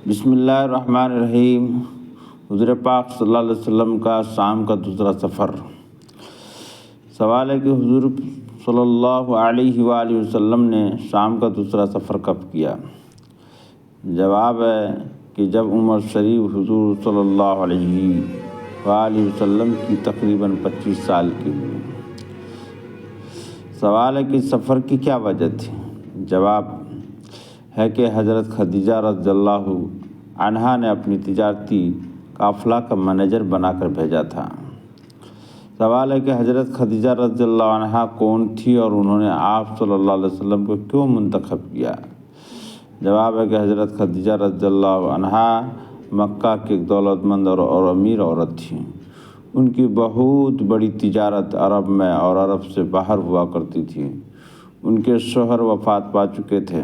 بسم اللہ الرحمن الرحیم۔ حضور پاک صلی اللہ علیہ وسلم کا شام کا دوسرا سفر۔ سوال ہے کہ حضور صلی اللہ علیہ وآلہ وسلم نے شام کا دوسرا سفر کب کیا؟ جواب ہے کہ جب عمر شریف حضور صلی اللہ علیہ وآلہ وسلم کی تقریباً 25 سال کی ہوئی۔ سوال ہے کہ سفر کی کیا وجہ تھی؟ جواب ہے کہ حضرت خدیجہ رضی اللہ عنہا نے اپنی تجارتی قافلہ کا منیجر بنا کر بھیجا تھا۔ سوال ہے کہ حضرت خدیجہ رضی اللہ عنہا کون تھی اور انہوں نے آپ صلی اللہ علیہ وسلم کو کیوں منتخب کیا؟ جواب ہے کہ حضرت خدیجہ رضی اللہ عنہا مکہ کی ایک دولت مند اور امیر عورت تھیں۔ ان کی بہت بڑی تجارت عرب میں اور عرب سے باہر ہوا کرتی تھی۔ ان کے شوہر وفات پا چکے تھے۔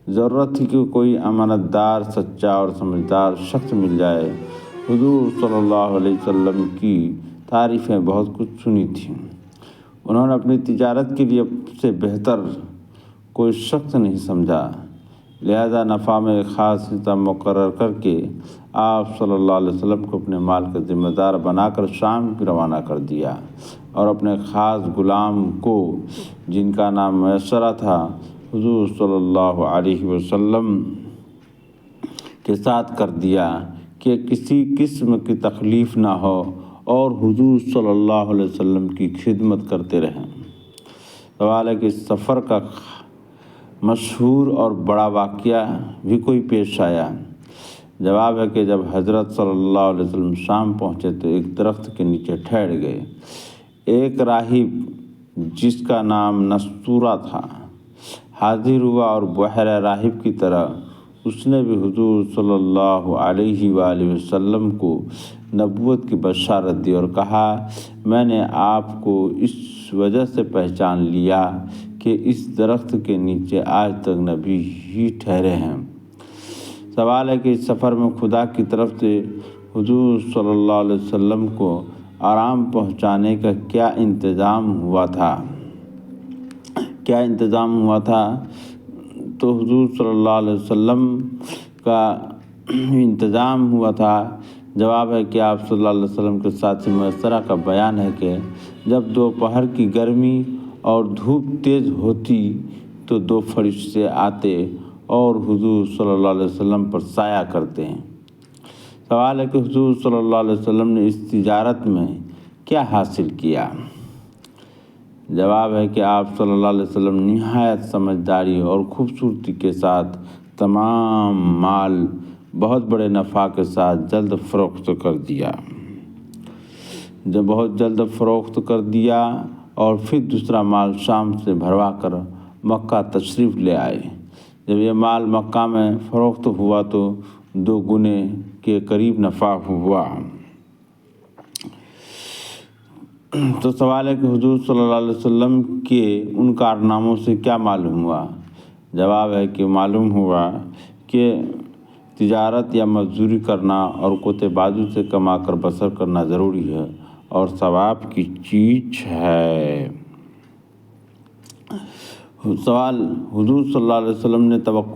ضرورت تھی کہ کوئی امانت دار، سچا اور سمجھدار شخص مل جائے۔ حضور صلی اللہ علیہ وسلم کی تعریفیں بہت کچھ سنی تھیں۔ انہوں نے اپنی تجارت کے لیے سے بہتر کوئی شخص نہیں سمجھا، لہذا نفع میں ایک خاص حصہ مقرر کر کے آپ صلی اللہ علیہ وسلم کو اپنے مال کا ذمہ دار بنا کر شام کی روانہ کر دیا اور اپنے خاص غلام کو، جن کا نام میسرہ تھا، حضور صلی اللہ علیہ وسلم کے ساتھ کر دیا کہ کسی قسم کی تکلیف نہ ہو اور حضور صلی اللہ علیہ وسلم کی خدمت کرتے رہیں۔ سوال ہے کہ اس سفر کا مشہور اور بڑا واقعہ بھی کوئی پیش آیا؟ جواب ہے کہ جب حضرت صلی اللہ علیہ وسلم شام پہنچے تو ایک درخت کے نیچے ٹھہر گئے۔ ایک راہب جس کا نام نستورہ تھا حاضر ہوا اور بحیرہ راہب کی طرح اس نے بھی حضور صلی اللہ علیہ وآلہ وسلم کو نبوت کی بشارت دی اور کہا، میں نے آپ کو اس وجہ سے پہچان لیا کہ اس درخت کے نیچے آج تک نبی ہی ٹھہرے ہیں۔ سوال ہے کہ اس سفر میں خدا کی طرف سے حضور صلی اللہ علیہ وسلم کو آرام پہنچانے کا کیا انتظام ہوا تھا؟ تو حضور صلی اللہ علیہ وسلم کا انتظام ہوا تھا۔ جواب ہے کہ آپ صلی اللہ علیہ وسلم کے ساتھی میسرہ کا بیان ہے کہ جب دوپہر کی گرمی اور دھوپ تیز ہوتی تو 2 فرشتے آتے اور حضور صلی اللہ علیہ وسلم پر سایہ کرتے ہیں۔ سوال ہے کہ حضور صلی اللہ علیہ وسلم نے اس تجارت میں کیا حاصل کیا؟ جواب ہے کہ آپ صلی اللہ علیہ وسلم نہایت سمجھداری اور خوبصورتی کے ساتھ تمام مال بہت بڑے نفع کے ساتھ جلد فروخت کر دیا۔ جب بہت جلد فروخت کر دیا اور پھر دوسرا مال شام سے بھروا کر مکہ تشریف لے آئے۔ جب یہ مال مکہ میں فروخت ہوا تو 2 گنے کے قریب نفع ہوا۔ تو سوال ہے کہ حضور صلی اللہ علیہ وسلم کے ان کارناموں سے کیا معلوم ہوا؟ جواب ہے کہ معلوم ہوا کہ تجارت یا مزدوری کرنا اور قوت بازو سے کما کر بسر کرنا ضروری ہے اور ثواب کی چیز ہے۔ سوال، حضور صلی اللہ علیہ وسلم نے توقع